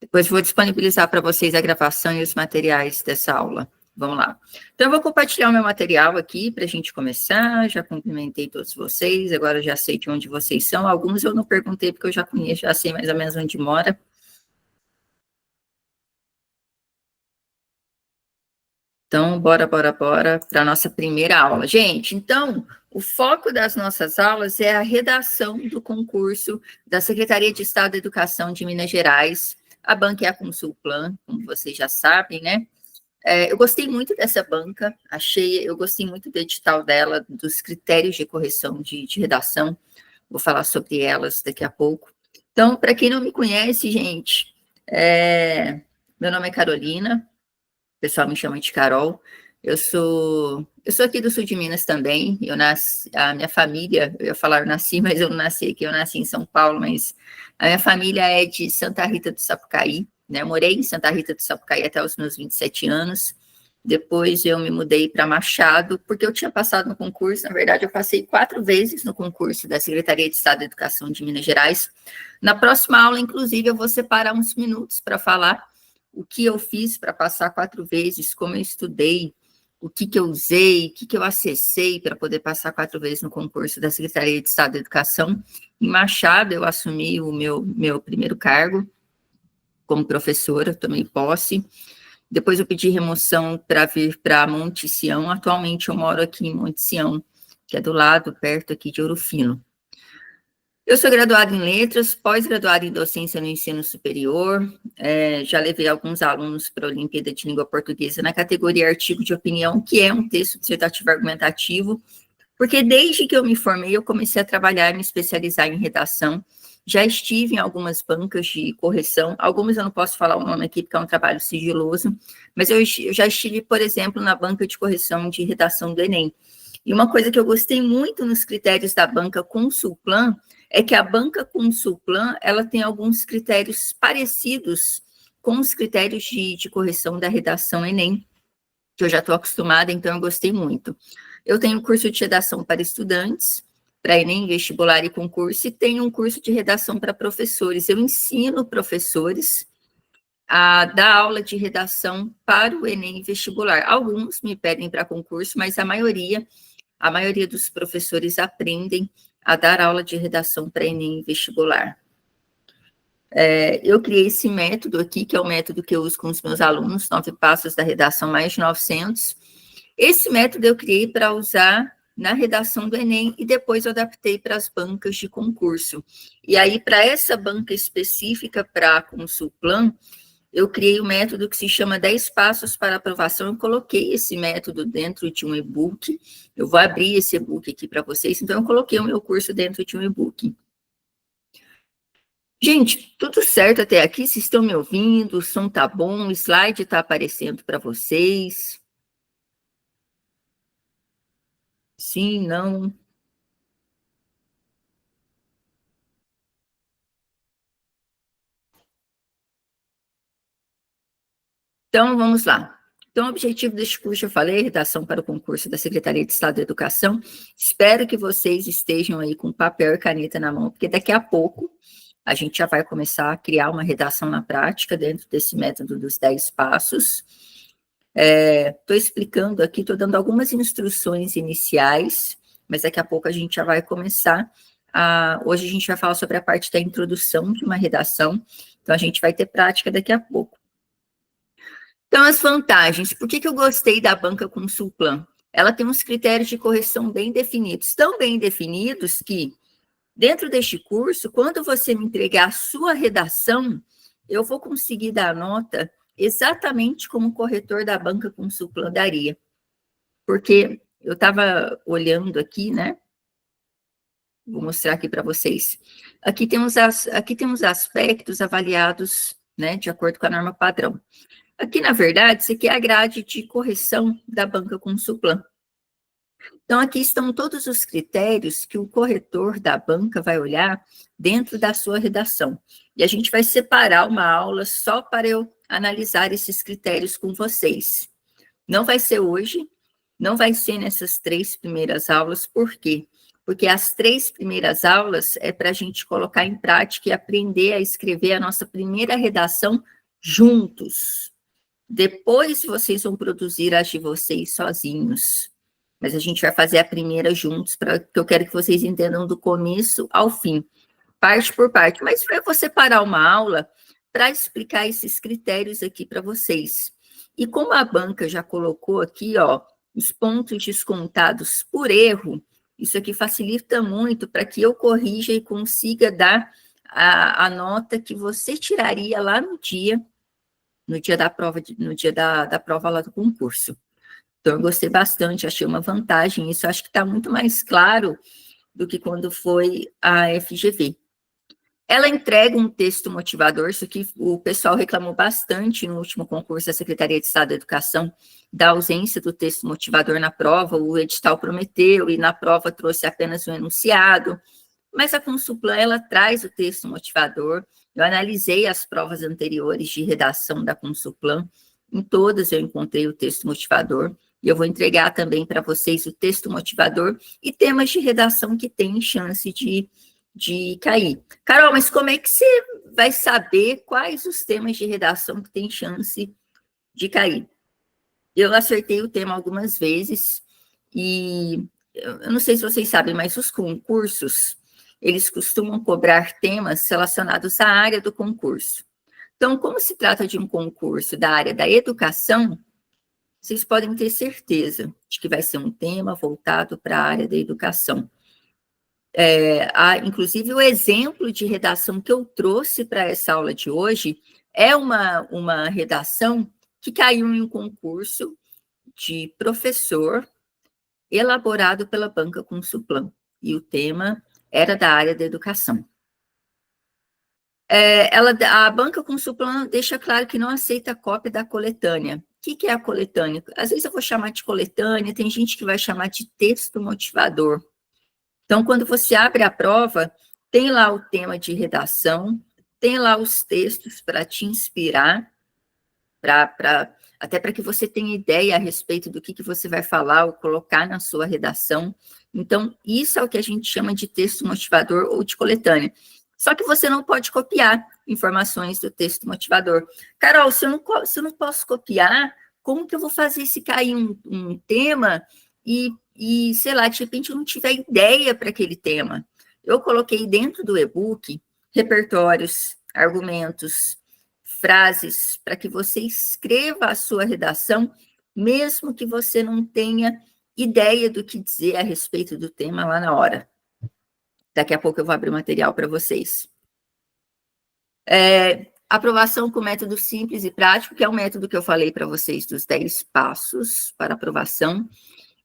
Depois vou disponibilizar para vocês a gravação e os materiais dessa aula. Vamos lá. Então, eu vou compartilhar o meu material aqui para a gente começar. Já cumprimentei todos vocês, agora já sei de onde vocês são. Alguns eu não perguntei, porque eu já conheço, já sei mais ou menos onde mora. Então, bora para a nossa primeira aula. Gente, então, o foco das nossas aulas é a redação do concurso da Secretaria de Estado da Educação de Minas Gerais. A banca é a Consulplan, como vocês já sabem, né? Eu gostei muito dessa banca, eu gostei muito do edital dela, dos critérios de correção de redação, vou falar sobre elas daqui a pouco. Então, para quem não me conhece, gente, meu nome é Carolina, o pessoal me chama de Carol. Eu sou aqui do sul de Minas também. A minha família, eu ia falar eu nasci, mas eu não nasci aqui, eu nasci em São Paulo, mas a minha família é de Santa Rita do Sapucaí, né? Eu morei em Santa Rita do Sapucaí até os meus 27 anos. Depois eu me mudei para Machado, porque eu tinha passado no concurso. Na verdade, eu passei 4 vezes no concurso da Secretaria de Estado da Educação de Minas Gerais. Na próxima aula, inclusive, eu vou separar uns minutos para falar o que eu fiz para passar 4 vezes, como eu estudei, o que eu usei, o que eu acessei para poder passar 4 vezes no concurso da Secretaria de Estado da Educação. Em Machado, eu assumi o meu primeiro cargo como professora, tomei posse. Depois eu pedi remoção para vir para Monte Sião. Atualmente eu moro aqui em Monte Sião, que é do lado, perto aqui de Ouro Fino. Eu sou graduada em letras, pós-graduada em docência no ensino superior, já levei alguns alunos para a Olimpíada de Língua Portuguesa na categoria artigo de opinião, que é um texto dissertativo argumentativo, porque desde que eu me formei, eu comecei a trabalhar e me especializar em redação. Já estive em algumas bancas de correção, algumas eu não posso falar o nome aqui, porque é um trabalho sigiloso, mas eu já estive, por exemplo, na banca de correção de redação do Enem. E uma coisa que eu gostei muito nos critérios da banca Consulplan é que a banca Consulplan, ela tem alguns critérios parecidos com os critérios de correção da redação Enem, que eu já estou acostumada, então eu gostei muito. Eu tenho um curso de redação para estudantes, para Enem, vestibular e concurso, e tenho um curso de redação para professores. Eu ensino professores a dar aula de redação para o Enem vestibular. Alguns me pedem para concurso, mas a maioria dos professores aprendem a dar aula de redação para Enem vestibular. Eu criei esse método aqui, que é o método que eu uso com os meus alunos, 9 passos da redação mais de 900. Esse método eu criei para usar na redação do Enem e depois eu adaptei para as bancas de concurso. E aí, para essa banca específica, para a Consulplan, eu criei um método que se chama 10 passos para aprovação. Eu coloquei esse método dentro de um e-book. Eu vou abrir esse e-book aqui para vocês. Então, eu coloquei o meu curso dentro de um e-book. Gente, tudo certo até aqui? Vocês estão me ouvindo? O som tá bom? O slide está aparecendo para vocês? Sim, não? Então, vamos lá. Então, o objetivo deste curso, eu falei, redação para o concurso da Secretaria de Estado da Educação. Espero que vocês estejam aí com papel e caneta na mão, porque daqui a pouco a gente já vai começar a criar uma redação na prática dentro desse método dos 10 passos. Estou explicando aqui, estou dando algumas instruções iniciais, mas daqui a pouco a gente já vai começar. Hoje a gente vai falar sobre a parte da introdução de uma redação, então a gente vai ter prática daqui a pouco. Então, as vantagens. Por que eu gostei da banca Consulplan? Ela tem uns critérios de correção bem definidos, tão bem definidos que, dentro deste curso, quando você me entregar a sua redação, eu vou conseguir dar a nota exatamente como o corretor da banca Consulplan daria. Porque eu estava olhando aqui, né? Vou mostrar aqui para vocês. Aqui tem uns aspectos avaliados, né, de acordo com a norma padrão. Aqui, na verdade, isso aqui é a grade de correção da banca Consulplan. Então, aqui estão todos os critérios que o corretor da banca vai olhar dentro da sua redação. E a gente vai separar uma aula só para eu analisar esses critérios com vocês. Não vai ser hoje, não vai ser nessas 3 primeiras aulas, por quê? porque as 3 primeiras aulas é para a gente colocar em prática e aprender a escrever a nossa primeira redação juntos. Depois vocês vão produzir as de vocês sozinhos. Mas a gente vai fazer a primeira juntos, porque eu quero que vocês entendam do começo ao fim, parte por parte. Mas eu vou separar uma aula para explicar esses critérios aqui para vocês. E como a banca já colocou aqui, ó, os pontos descontados por erro, isso aqui facilita muito para que eu corrija e consiga dar a nota que você tiraria lá no dia da prova, no dia da prova lá do concurso. Então, eu gostei bastante, achei uma vantagem, isso acho que está muito mais claro do que quando foi a FGV. Ela entrega um texto motivador, isso aqui o pessoal reclamou bastante no último concurso da Secretaria de Estado da Educação, da ausência do texto motivador na prova, o edital prometeu e na prova trouxe apenas um enunciado, mas a Consulplan, ela traz o texto motivador. Eu analisei as provas anteriores de redação da Consulplan, em todas eu encontrei o texto motivador, e eu vou entregar também para vocês o texto motivador e temas de redação que têm chance de cair. Carol, mas como é que você vai saber quais os temas de redação que têm chance de cair? Eu acertei o tema algumas vezes, e eu não sei se vocês sabem, mas os concursos, eles costumam cobrar temas relacionados à área do concurso. Então, como se trata de um concurso da área da educação, vocês podem ter certeza de que vai ser um tema voltado para a área da educação. Inclusive, o exemplo de redação que eu trouxe para essa aula de hoje é uma redação que caiu em um concurso de professor elaborado pela banca Consulplan, e o tema era da área da educação. A banca Consulplan deixa claro que não aceita cópia da coletânea. O que é a coletânea? Às vezes eu vou chamar de coletânea, tem gente que vai chamar de texto motivador. Então, quando você abre a prova, tem lá o tema de redação, tem lá os textos para te inspirar, até para que você tenha ideia a respeito do que você vai falar ou colocar na sua redação. Então, isso é o que a gente chama de texto motivador ou de coletânea. Só que você não pode copiar informações do texto motivador. Carol, se eu não posso copiar, como que eu vou fazer se cair um tema e, sei lá, de repente eu não tiver ideia para aquele tema? Eu coloquei dentro do e-book repertórios, argumentos, frases, para que você escreva a sua redação, mesmo que você não tenha ideia do que dizer a respeito do tema lá na hora. Daqui a pouco eu vou abrir o material para vocês. Aprovação com método simples e prático, que é o método que eu falei para vocês dos 10 passos para aprovação.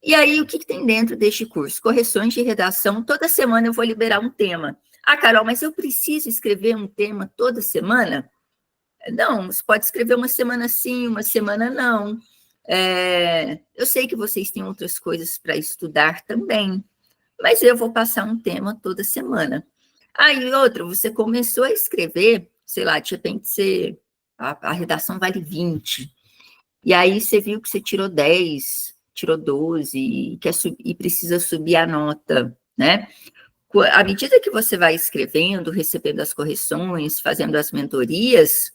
E aí, o que tem dentro deste curso? Correções de redação. Toda semana eu vou liberar um tema. Ah, Carol, mas eu preciso escrever um tema toda semana? Não, você pode escrever uma semana sim, uma semana não. Eu sei que vocês têm outras coisas para estudar também, mas eu vou passar um tema toda semana. Aí, outro, você começou a escrever, sei lá, de repente a redação vale 20, e aí você viu que você tirou 10, tirou 12, e precisa subir a nota, né? À medida que você vai escrevendo, recebendo as correções, fazendo as mentorias,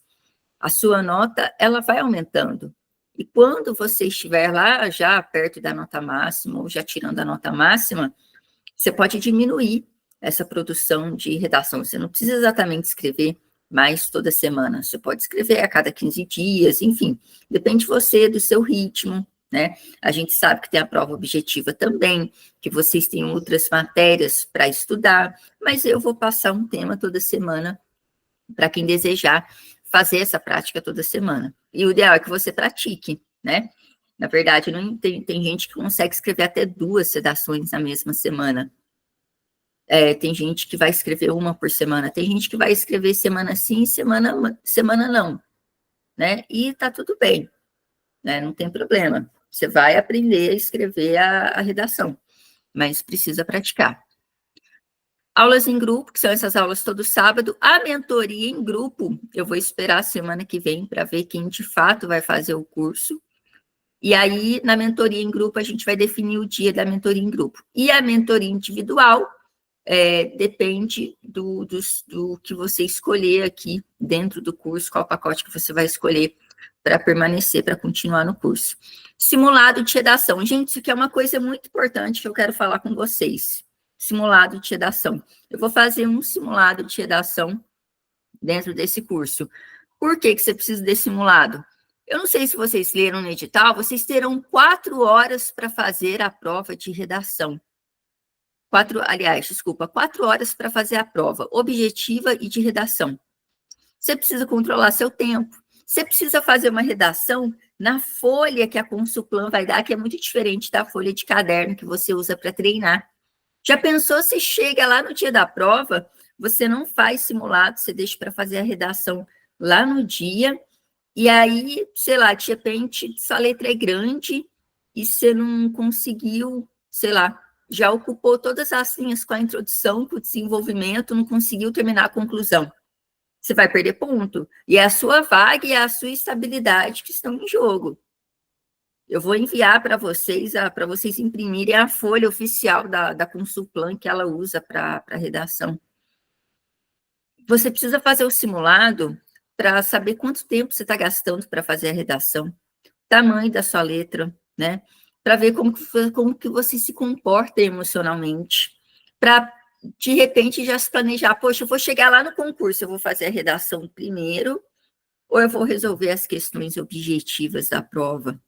a sua nota, ela vai aumentando. E quando você estiver lá, já perto da nota máxima, ou já tirando a nota máxima, você pode diminuir essa produção de redação. Você não precisa exatamente escrever mais toda semana. Você pode escrever a cada 15 dias, enfim. Depende de você, do seu ritmo, né? A gente sabe que tem a prova objetiva também, que vocês têm outras matérias para estudar, mas eu vou passar um tema toda semana para quem desejar fazer essa prática toda semana. E o ideal é que você pratique, né? Na verdade, tem gente que consegue escrever até 2 redações na mesma semana. Tem gente que vai escrever uma por semana, tem gente que vai escrever semana sim, semana não, né? E tá tudo bem, né? Não tem problema. Você vai aprender a escrever a redação, mas precisa praticar. Aulas em grupo, que são essas aulas todo sábado. A mentoria em grupo, eu vou esperar a semana que vem para ver quem de fato vai fazer o curso. E aí, na mentoria em grupo, a gente vai definir o dia da mentoria em grupo. E a mentoria individual depende do que você escolher aqui dentro do curso, qual pacote que você vai escolher para permanecer, para continuar no curso. Simulado de redação. Gente, isso aqui é uma coisa muito importante que eu quero falar com vocês. Simulado de redação. Eu vou fazer um simulado de redação dentro desse curso. Por que você precisa desse simulado? Eu não sei se vocês leram no edital, vocês terão 4 horas para fazer a prova de redação. 4 horas para fazer a prova objetiva e de redação. Você precisa controlar seu tempo. Você precisa fazer uma redação na folha que a Consulplan vai dar, que é muito diferente da folha de caderno que você usa para treinar. Já pensou se chega lá no dia da prova, você não faz simulado, você deixa para fazer a redação lá no dia, e aí, sei lá, de repente, sua letra é grande e você não conseguiu, sei lá, já ocupou todas as linhas com a introdução, com o desenvolvimento, não conseguiu terminar a conclusão. Você vai perder ponto. E é a sua vaga e a sua estabilidade que estão em jogo. Eu vou enviar para vocês imprimirem a folha oficial da Consulplan que ela usa para redação. Você precisa fazer o simulado para saber quanto tempo você está gastando para fazer a redação, tamanho da sua letra, né? Para ver como que você se comporta emocionalmente, para, de repente, já se planejar, poxa, eu vou chegar lá no concurso, eu vou fazer a redação primeiro, ou eu vou resolver as questões objetivas da prova.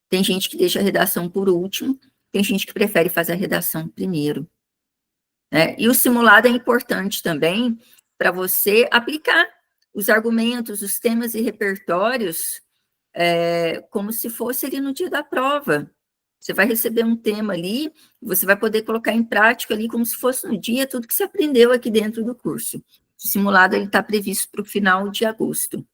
Tem gente que deixa a redação por último, tem gente que prefere fazer a redação primeiro. Né? E o simulado é importante também para você aplicar os argumentos, os temas e repertórios como se fosse ali no dia da prova. Você vai receber um tema ali, você vai poder colocar em prática ali como se fosse no dia tudo que você aprendeu aqui dentro do curso. O simulado está previsto para o final de agosto.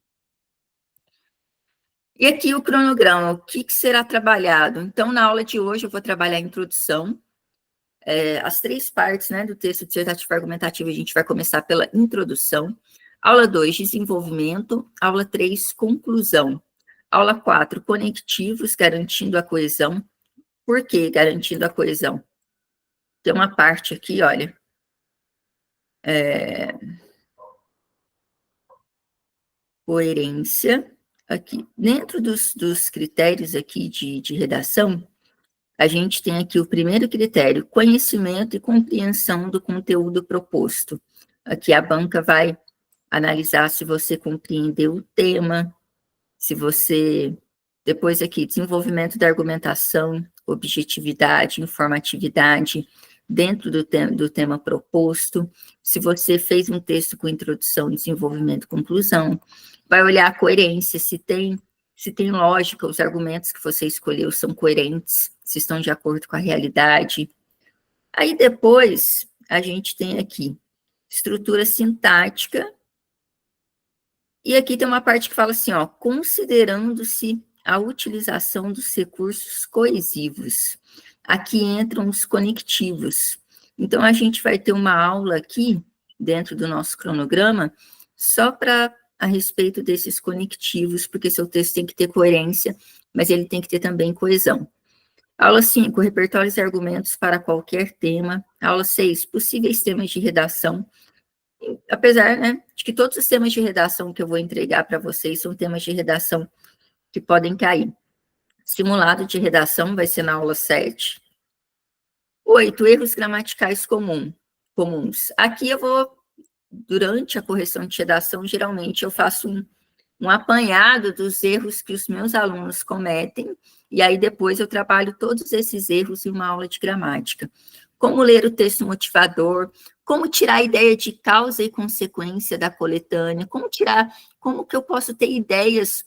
E aqui o cronograma, o que será trabalhado? Então, na aula de hoje, eu vou trabalhar a introdução, as 3 partes, né, do texto dissertativo argumentativo, a gente vai começar pela introdução. Aula 2, desenvolvimento. Aula 3, conclusão. Aula 4, conectivos, garantindo a coesão. Por que garantindo a coesão? Tem uma parte aqui, olha, coerência, aqui, dentro dos critérios aqui de redação, a gente tem aqui o primeiro critério, conhecimento e compreensão do conteúdo proposto. Aqui a banca vai analisar se você compreendeu o tema, se você, depois aqui, desenvolvimento da argumentação, objetividade, informatividade, dentro do tema proposto, se você fez um texto com introdução, desenvolvimento, conclusão, vai olhar a coerência, se tem lógica, os argumentos que você escolheu são coerentes, se estão de acordo com a realidade. Aí depois, a gente tem aqui, estrutura sintática, e aqui tem uma parte que fala assim, ó, considerando-se a utilização dos recursos coesivos. Aqui entram os conectivos. Então, a gente vai ter uma aula aqui, dentro do nosso cronograma, só a respeito desses conectivos, porque seu texto tem que ter coerência, mas ele tem que ter também coesão. Aula 5, repertórios e argumentos para qualquer tema. Aula 6, possíveis temas de redação. Apesar, né, de que todos os temas de redação que eu vou entregar para vocês são temas de redação que podem cair. Simulado de redação vai ser na aula 7. 8, erros gramaticais comuns. Aqui eu vou, durante a correção de redação, geralmente eu faço um apanhado dos erros que os meus alunos cometem, e aí depois eu trabalho todos esses erros em uma aula de gramática. Como ler o texto motivador, como tirar a ideia de causa e consequência da coletânea, como que eu posso ter ideias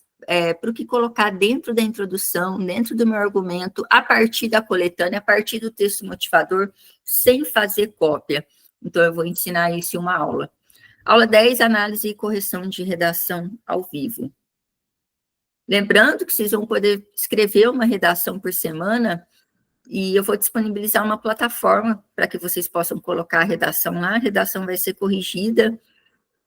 para o que colocar dentro da introdução, dentro do meu argumento, a partir da coletânea, a partir do texto motivador, sem fazer cópia. Então, eu vou ensinar isso em uma aula. Aula 10, análise e correção de redação ao vivo. Lembrando que vocês vão poder escrever uma redação por semana, e eu vou disponibilizar uma plataforma para que vocês possam colocar a redação lá, a redação vai ser corrigida,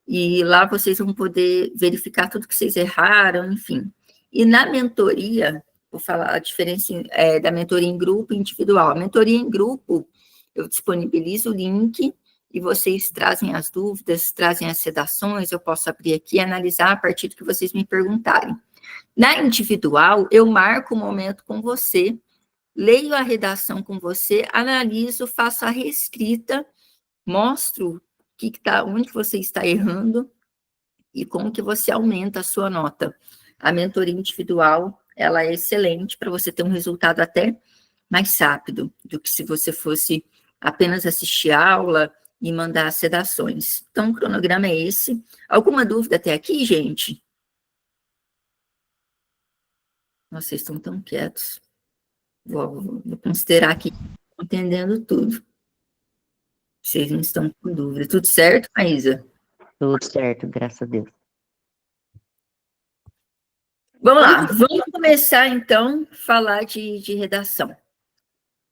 e lá vocês vão poder verificar tudo que vocês erraram, enfim. E na mentoria, vou falar a diferença da mentoria em grupo e individual. A mentoria em grupo, eu disponibilizo o link e vocês trazem as dúvidas, trazem as redações, eu posso abrir aqui e analisar a partir do que vocês me perguntarem. Na individual, eu marco o momento com você, leio a redação com você, analiso, faço a reescrita, mostro onde você está errando e como que você aumenta a sua nota. A mentoria individual, ela é excelente para você ter um resultado até mais rápido do que se você fosse apenas assistir a aula e mandar as redações. Então, o cronograma é esse. Alguma dúvida até aqui, gente? Nossa, vocês estão tão quietos. Vou considerar que estão entendendo tudo. Vocês não estão com dúvida. Tudo certo, Maísa? Tudo certo, graças a Deus. Vamos lá, vamos começar, então, a falar de redação.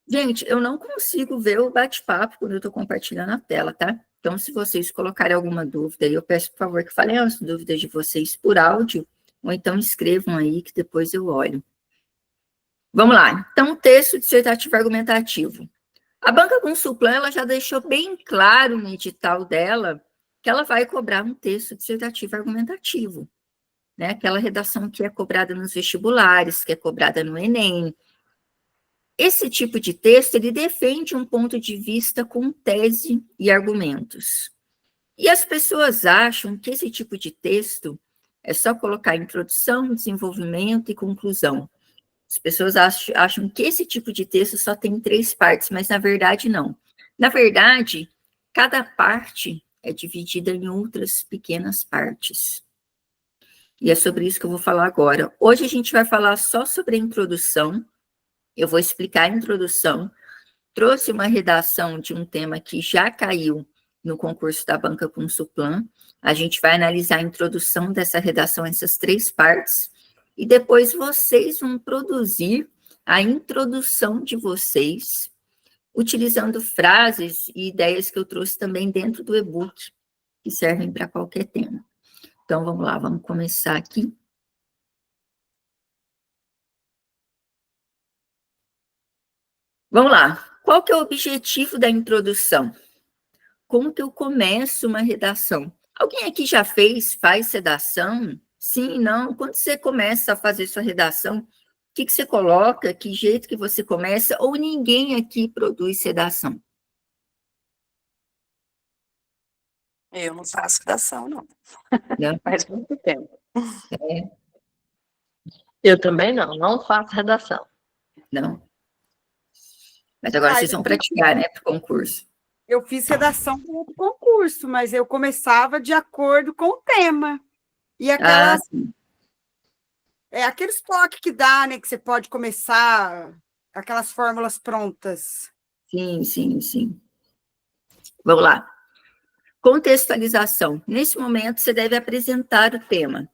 Gente, eu não consigo ver o bate-papo quando eu estou compartilhando a tela, tá? Então, se vocês colocarem alguma dúvida, eu peço, por favor, que falem as dúvidas de vocês por áudio, ou então escrevam aí, que depois eu olho. Vamos lá. Então, texto dissertativo argumentativo. A Banca Consulplan, ela já deixou bem claro no edital dela que ela vai cobrar um texto dissertativo argumentativo, né? Aquela redação que é cobrada nos vestibulares, que é cobrada no Enem. Esse tipo de texto, ele defende um ponto de vista com tese e argumentos. E as pessoas acham que esse tipo de texto é só colocar introdução, desenvolvimento e conclusão. As pessoas acham que esse tipo de texto só tem 3 partes, mas na verdade não. Na verdade, cada parte é dividida em outras pequenas partes. E é sobre isso que eu vou falar agora. Hoje a gente vai falar só sobre a introdução. Eu vou explicar a introdução. Trouxe uma redação de um tema que já caiu no concurso da Banca Consulplan. A gente vai analisar a introdução dessa redação, essas 3 partes, e depois vocês vão produzir a introdução de vocês, utilizando frases e ideias que eu trouxe também dentro do e-book, que servem para qualquer tema. Então, vamos lá, vamos começar aqui. Vamos lá. Qual que é o objetivo da introdução? Como que eu começo uma redação? Alguém aqui já faz redação? Sim, não? Quando você começa a fazer sua redação, o que você coloca? Que jeito que você começa? Ou ninguém aqui produz redação? Eu não faço redação, não. Não? Faz muito tempo. É, Eu também não faço redação. não. Mas agora vocês vão praticar, né, para o concurso. Eu fiz redação para outro concurso, mas eu começava de acordo com o tema. E aquelas, aqueles toques que dá, né? Que você pode começar, aquelas fórmulas prontas. Sim, sim, sim. Vamos lá. Contextualização. Nesse momento, você deve apresentar o tema.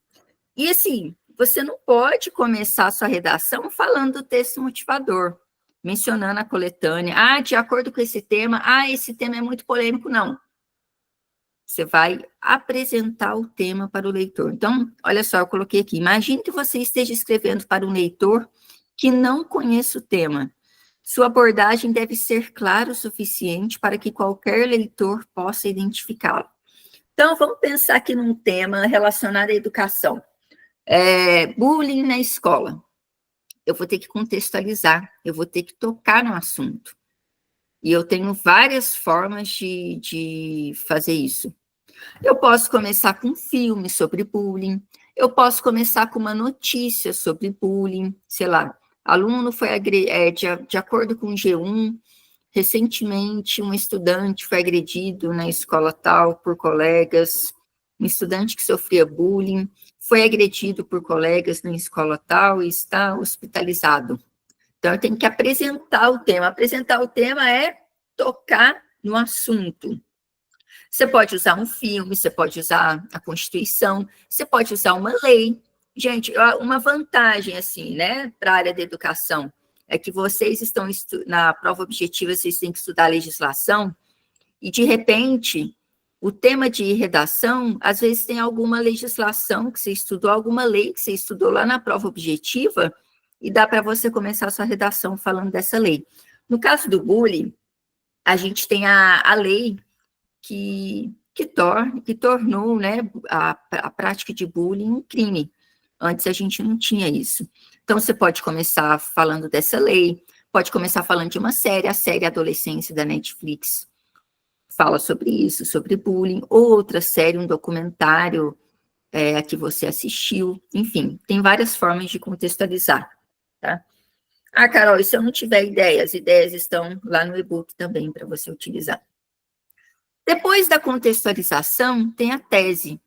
E assim, você não pode começar a sua redação falando do texto motivador, mencionando a coletânea. De acordo com esse tema, esse tema é muito polêmico. Não. Você vai apresentar o tema para o leitor. Então, olha só, eu coloquei aqui. Imagine que você esteja escrevendo para um leitor que não conhece o tema. Sua abordagem deve ser clara o suficiente para que qualquer leitor possa identificá-lo. Então, vamos pensar aqui num tema relacionado à educação. Bullying na escola. Eu vou ter que contextualizar, eu vou ter que tocar no assunto. E eu tenho várias formas de fazer isso. Eu posso começar com um filme sobre bullying, eu posso começar com uma notícia sobre bullying, sei lá, aluno foi de acordo com o G1, recentemente um estudante foi agredido na escola tal por colegas, um estudante que sofria bullying, foi agredido por colegas na escola tal e está hospitalizado. Então, eu tenho que apresentar o tema. Apresentar o tema é tocar no assunto. Você pode usar um filme, você pode usar a Constituição, você pode usar uma lei. Gente, uma vantagem, assim, né, para a área da educação, é que vocês estão na prova objetiva, vocês têm que estudar a legislação, e, de repente, o tema de redação, às vezes tem alguma legislação que você estudou, alguma lei que você estudou lá na prova objetiva, e dá para você começar a sua redação falando dessa lei. No caso do bullying, a gente tem a lei que tornou, né, a prática de bullying um crime. Antes a gente não tinha isso. Então, você pode começar falando dessa lei, pode começar falando de uma série, a série Adolescência da Netflix fala sobre isso, sobre bullying, outra série, um documentário que você assistiu, enfim, tem várias formas de contextualizar, tá? Ah, Carol, e se eu não tiver ideias? Ideias estão lá no e-book também para você utilizar. Depois da contextualização, tem a tese.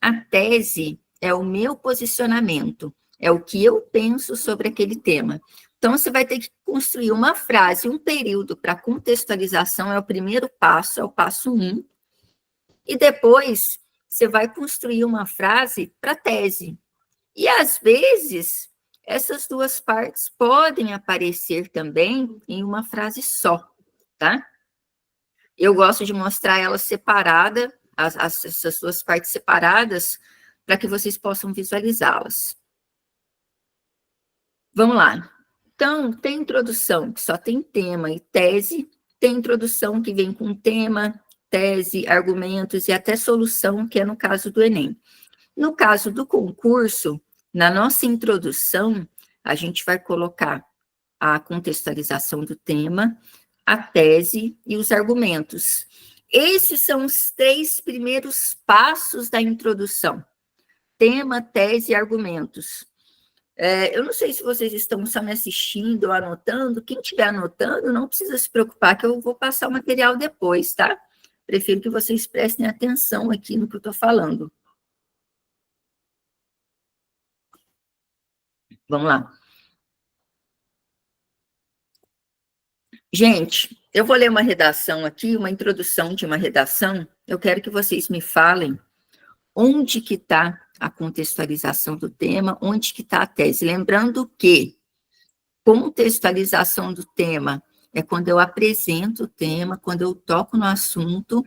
A tese é o meu posicionamento, é o que eu penso sobre aquele tema. Então, você vai ter que construir uma frase, um período para contextualização, é o primeiro passo, é o passo 1. E depois, você vai construir uma frase para tese. E, às vezes, essas duas partes podem aparecer também em uma frase só, tá? Eu gosto de mostrar elas separadas, essas duas partes separadas, para que vocês possam visualizá-las. Vamos lá. Então, tem introdução, que só tem tema e tese, tem introdução que vem com tema, tese, argumentos e até solução, que é no caso do Enem. No caso do concurso, na nossa introdução, a gente vai colocar a contextualização do tema, a tese e os argumentos. Esses são os 3 primeiros passos da introdução. Tema, tese e argumentos. Eu não sei se vocês estão só me assistindo ou anotando. Quem estiver anotando, não precisa se preocupar, que eu vou passar o material depois, tá? Prefiro que vocês prestem atenção aqui no que eu estou falando. Vamos lá. Gente, eu vou ler uma redação aqui, uma introdução de uma redação. Eu quero que vocês me falem onde que está a contextualização do tema, onde que está a tese. Lembrando que contextualização do tema é quando eu apresento o tema, quando eu toco no assunto.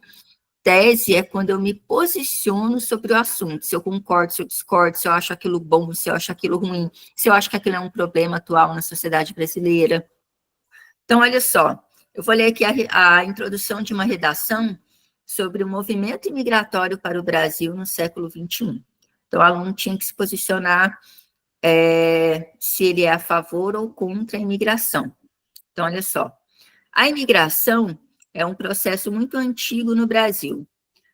Tese é quando eu me posiciono sobre o assunto, se eu concordo, se eu discordo, se eu acho aquilo bom, se eu acho aquilo ruim, se eu acho que aquilo é um problema atual na sociedade brasileira. Então, olha só, eu vou ler aqui a introdução de uma redação sobre o movimento imigratório para o Brasil no século XXI. Então, o aluno tinha que se posicionar se ele é a favor ou contra a imigração. Então, olha só, a imigração é um processo muito antigo no Brasil.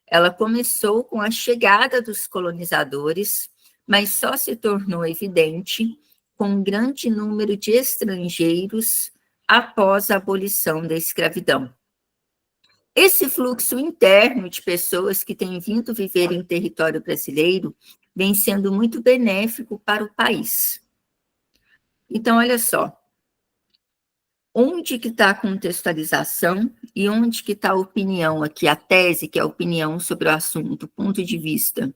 Ela começou com a chegada dos colonizadores, mas só se tornou evidente com um grande número de estrangeiros após a abolição da escravidão. Esse fluxo interno de pessoas que têm vindo viver em território brasileiro vem sendo muito benéfico para o país. Então, olha só, onde que está a contextualização e onde que está a opinião aqui, a tese, que é a opinião sobre o assunto, ponto de vista.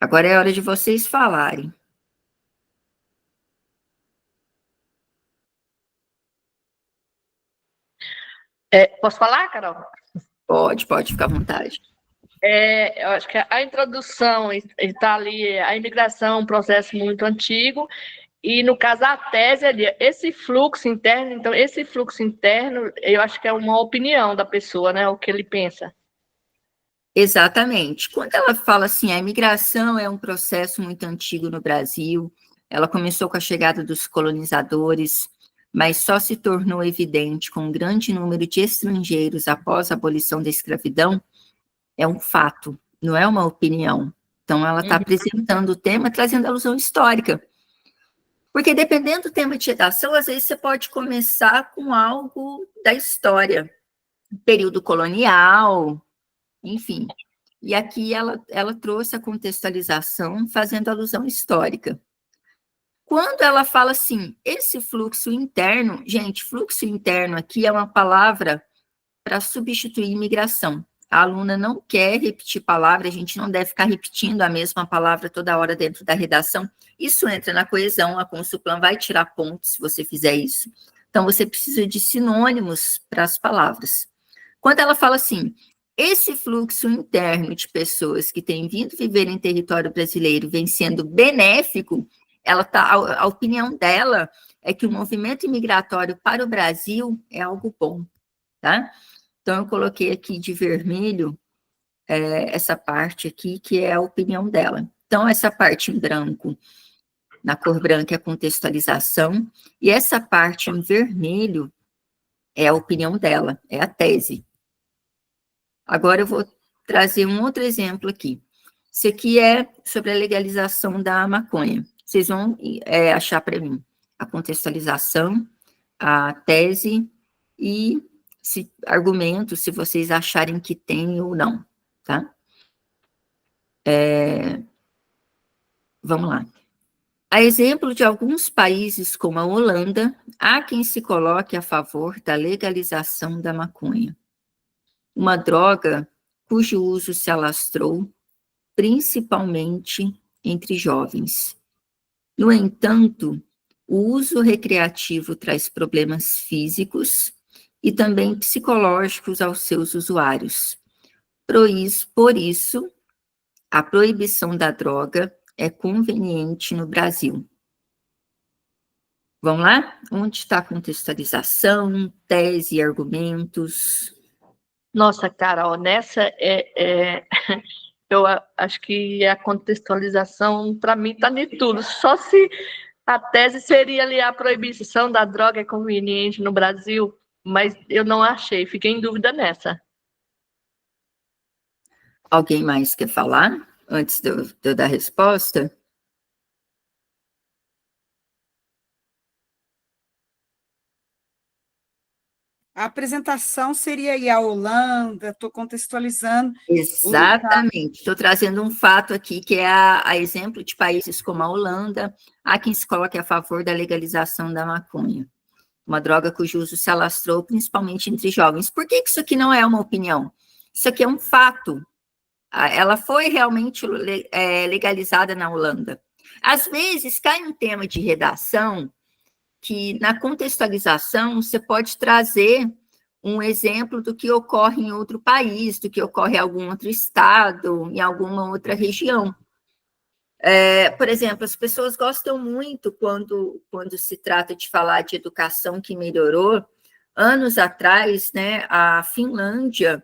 Agora é hora de vocês falarem. Posso falar, Carol? Pode ficar à vontade. Eu acho que a introdução está ali, a imigração é um processo muito antigo, e no caso a tese ali, esse fluxo interno, então esse fluxo interno, eu acho que é uma opinião da pessoa, né, o que ele pensa. Exatamente. Quando ela fala assim, a imigração é um processo muito antigo no Brasil, ela começou com a chegada dos colonizadores, mas só se tornou evidente com um grande número de estrangeiros após a abolição da escravidão, é um fato, não é uma opinião. Então, ela está apresentando o tema, trazendo alusão histórica. Porque dependendo do tema de redação, às vezes você pode começar com algo da história, período colonial, enfim. E aqui ela trouxe a contextualização fazendo alusão histórica. Quando ela fala assim, esse fluxo interno, gente, fluxo interno aqui é uma palavra para substituir imigração. A aluna não quer repetir palavra, a gente não deve ficar repetindo a mesma palavra toda hora dentro da redação. Isso entra na coesão, a Consulplan vai tirar pontos se você fizer isso. Então, você precisa de sinônimos para as palavras. Quando ela fala assim, esse fluxo interno de pessoas que têm vindo viver em território brasileiro vem sendo benéfico, a opinião dela é que o movimento imigratório para o Brasil é algo bom, tá? Então, eu coloquei aqui de vermelho essa parte aqui, que é a opinião dela. Então, essa parte em branco, na cor branca, é a contextualização, e essa parte em vermelho é a opinião dela, é a tese. Agora eu vou trazer um outro exemplo aqui. Isso aqui é sobre a legalização da maconha. Vocês vão achar para mim a contextualização, a tese e argumentos, se vocês acharem que tem ou não, tá? Vamos lá. A exemplo de alguns países como a Holanda, há quem se coloque a favor da legalização da maconha, uma droga cujo uso se alastrou principalmente entre jovens. No entanto, o uso recreativo traz problemas físicos e também psicológicos aos seus usuários. Por isso, a proibição da droga é conveniente no Brasil. Vamos lá? Onde está a contextualização, tese e argumentos? Nossa, Carol, nessa eu acho que a contextualização, para mim, está de tudo. Só se a tese seria ali a proibição da droga é conveniente no Brasil, mas eu não achei, fiquei em dúvida nessa. Alguém mais quer falar antes de eu dar a resposta? A apresentação seria aí a Holanda, estou contextualizando. Exatamente. Estou trazendo um fato aqui, que é a exemplo de países como a Holanda, há quem se coloque a favor da legalização da maconha, uma droga cujo uso se alastrou principalmente entre jovens. Por que isso aqui não é uma opinião? Isso aqui é um fato. Ela foi realmente legalizada na Holanda. Às vezes, cai um tema de redação que, na contextualização, você pode trazer um exemplo do que ocorre em outro país, do que ocorre em algum outro estado, em alguma outra região. Por exemplo, as pessoas gostam muito quando se trata de falar de educação que melhorou. Anos atrás, né, a Finlândia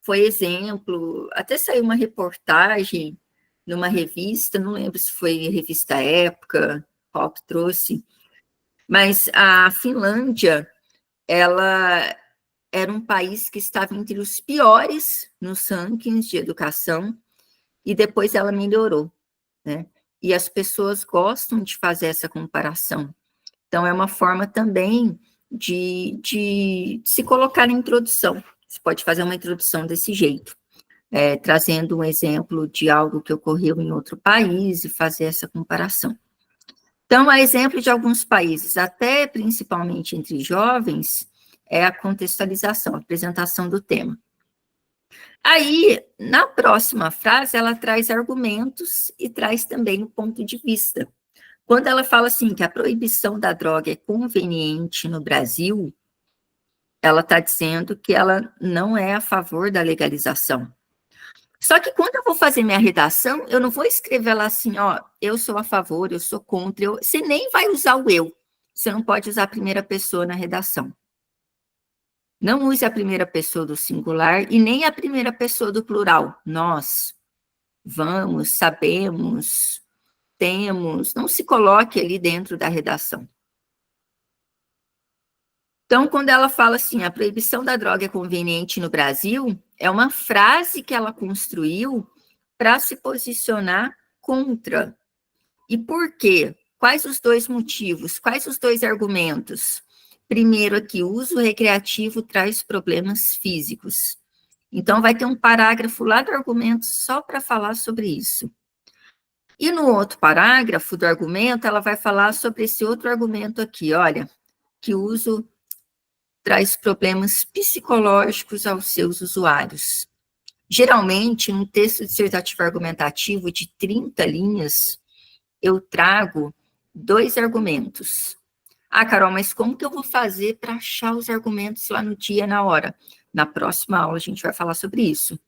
foi exemplo, até saiu uma reportagem numa revista, não lembro se foi revista Época, qual que trouxe, mas a Finlândia, ela era um país que estava entre os piores nos rankings de educação, e depois ela melhorou, né? E as pessoas gostam de fazer essa comparação. Então, é uma forma também de se colocar na introdução. Você pode fazer uma introdução desse jeito, trazendo um exemplo de algo que ocorreu em outro país e fazer essa comparação. Então, a exemplo de alguns países, até principalmente entre jovens, é a contextualização, a apresentação do tema. Aí, na próxima frase, ela traz argumentos e traz também o ponto de vista. Quando ela fala assim, que a proibição da droga é conveniente no Brasil, ela está dizendo que ela não é a favor da legalização. Só que quando eu vou fazer minha redação, eu não vou escrever lá assim, ó, eu sou a favor, eu sou contra, você nem vai usar o eu. Você não pode usar a primeira pessoa na redação. Não use a primeira pessoa do singular e nem a primeira pessoa do plural. Nós, vamos, sabemos, temos. Não se coloque ali dentro da redação. Então, quando ela fala assim, a proibição da droga é conveniente no Brasil, é uma frase que ela construiu para se posicionar contra. E por quê? Quais os dois motivos? Quais os dois argumentos? Primeiro aqui, o uso recreativo traz problemas físicos. Então, vai ter um parágrafo lá do argumento só para falar sobre isso. E no outro parágrafo do argumento, ela vai falar sobre esse outro argumento aqui, olha, que o uso traz problemas psicológicos aos seus usuários. Geralmente, num texto dissertativo argumentativo de 30 linhas, eu trago 2 argumentos. Ah, Carol, mas como que eu vou fazer para achar os argumentos lá no dia, na hora? Na próxima aula a gente vai falar sobre isso.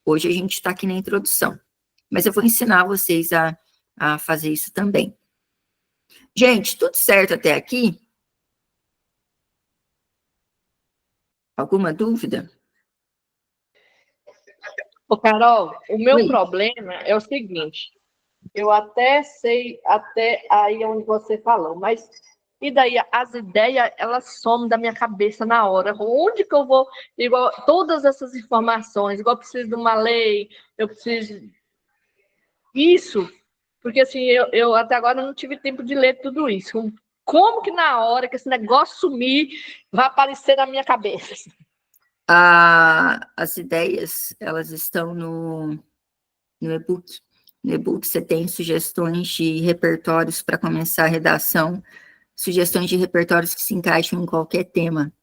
Hoje a gente está aqui na introdução, mas eu vou ensinar vocês a fazer isso também. Gente, tudo certo até aqui? Alguma dúvida? Ô, Carol, o meu Oi. problema é o seguinte, eu até sei, até aí onde você falou, mas e daí as ideias, elas somem da minha cabeça na hora. Onde que eu vou, igual, todas essas informações, igual eu preciso de uma lei, eu preciso... Isso, porque assim, eu até agora não tive tempo de ler tudo isso. Como que na hora que esse negócio sumir, vai aparecer na minha cabeça? As ideias, elas estão no e-book. No e-book você tem sugestões de repertórios para começar a redação, sugestões de repertórios que se encaixam em qualquer tema.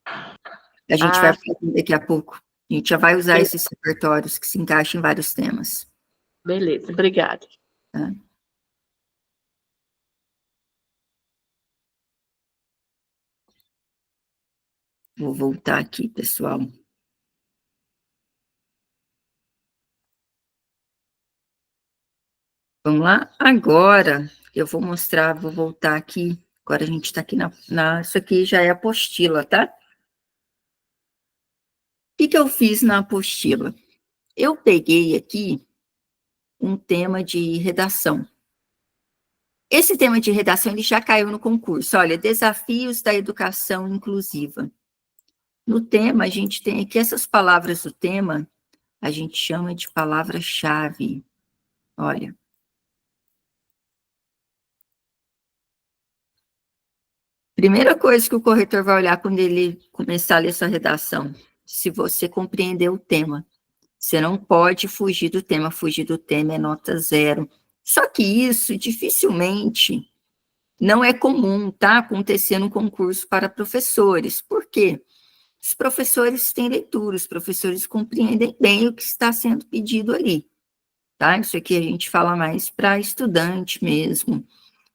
A gente vai fazer daqui a pouco. A gente já vai usar esses repertórios que se encaixam em vários temas. Beleza, obrigada. Tá? Vou voltar aqui, pessoal. Vamos lá? Agora, eu vou mostrar, vou voltar aqui. Agora a gente está aqui isso aqui já é a apostila, tá? O que eu fiz na apostila? Eu peguei aqui um tema de redação. Esse tema de redação, ele já caiu no concurso. Olha, desafios da educação inclusiva. No tema, a gente tem aqui essas palavras do tema, a gente chama de palavra-chave. Olha. Primeira coisa que o corretor vai olhar quando ele começar a ler sua redação, se você compreender o tema. Você não pode fugir do tema é nota 0. Só que isso, dificilmente, não é comum, tá? Acontecer no concurso para professores. Por quê? Os professores têm leitura, os professores compreendem bem o que está sendo pedido ali, tá? Isso aqui a gente fala mais para estudante mesmo,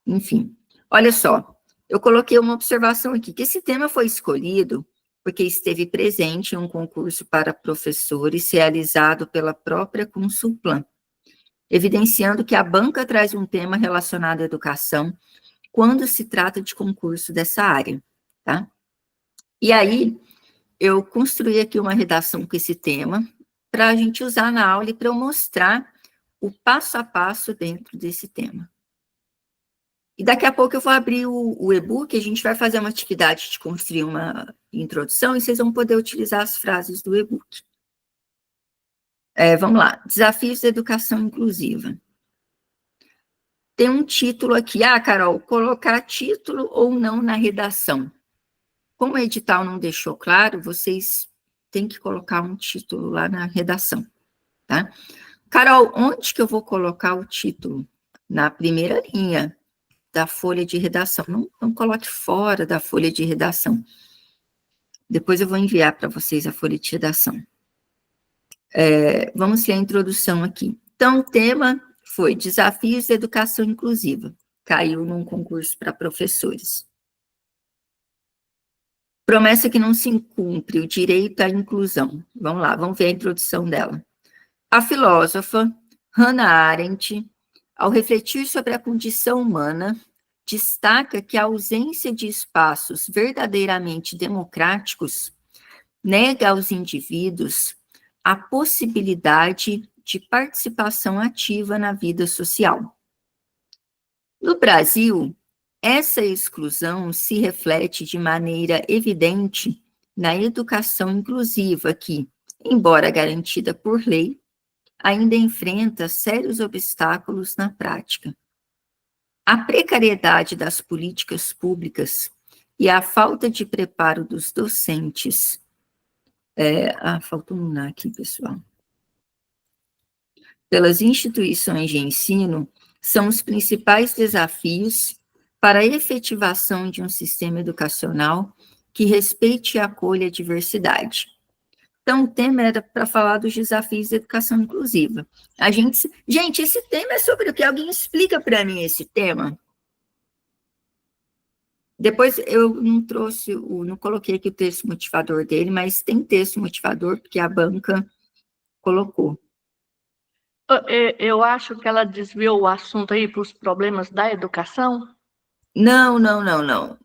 enfim. Olha só, eu coloquei uma observação aqui, que esse tema foi escolhido porque esteve presente em um concurso para professores realizado pela própria Consulplan, evidenciando que a banca traz um tema relacionado à educação quando se trata de concurso dessa área, tá? E aí, eu construí aqui uma redação com esse tema, para a gente usar na aula e para eu mostrar o passo a passo dentro desse tema. E daqui a pouco eu vou abrir o e-book, a gente vai fazer uma atividade de construir uma introdução e vocês vão poder utilizar as frases do e-book. Vamos lá, desafios da educação inclusiva. Tem um título aqui, Carol, colocar título ou não na redação. Como o edital não deixou claro, vocês têm que colocar um título lá na redação, tá? Carol, onde que eu vou colocar o título? Na primeira linha da folha de redação. Não coloque fora da folha de redação. Depois eu vou enviar para vocês a folha de redação. Vamos ver a introdução aqui. Então, o tema foi Desafios da Educação Inclusiva. Caiu num concurso para professores. Promessa que não se cumpre, o direito à inclusão. Vamos lá, vamos ver a introdução dela. A filósofa Hannah Arendt, ao refletir sobre a condição humana, destaca que a ausência de espaços verdadeiramente democráticos nega aos indivíduos a possibilidade de participação ativa na vida social. No Brasil, essa exclusão se reflete de maneira evidente na educação inclusiva que, embora garantida por lei, ainda enfrenta sérios obstáculos na prática. A precariedade das políticas públicas e a falta de preparo dos docentes. Faltou um aqui, pessoal. Pelas instituições de ensino, são os principais desafios para a efetivação de um sistema educacional que respeite e acolha a diversidade. Então, o tema era para falar dos desafios da educação inclusiva. Gente, esse tema é sobre o que? Alguém explica para mim esse tema? Depois eu não trouxe, não coloquei aqui o texto motivador dele, mas tem texto motivador, porque a banca colocou. Eu acho que ela desviou o assunto aí para os problemas da educação. Não, não, não, não.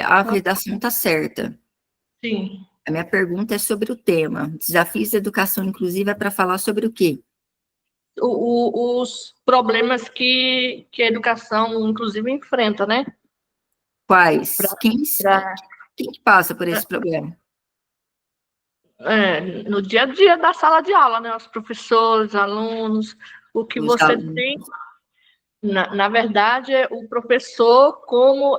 A redação está certa. Sim. A minha pergunta é sobre o tema. Desafios da educação inclusiva é para falar sobre o quê? Os problemas que a educação, inclusive, enfrenta, né? Quais? Quem Pra, que passa por esse problema? no dia a dia da sala de aula, né? Os professores, alunos, o que Os você alunos. tem. Na verdade, é o professor como.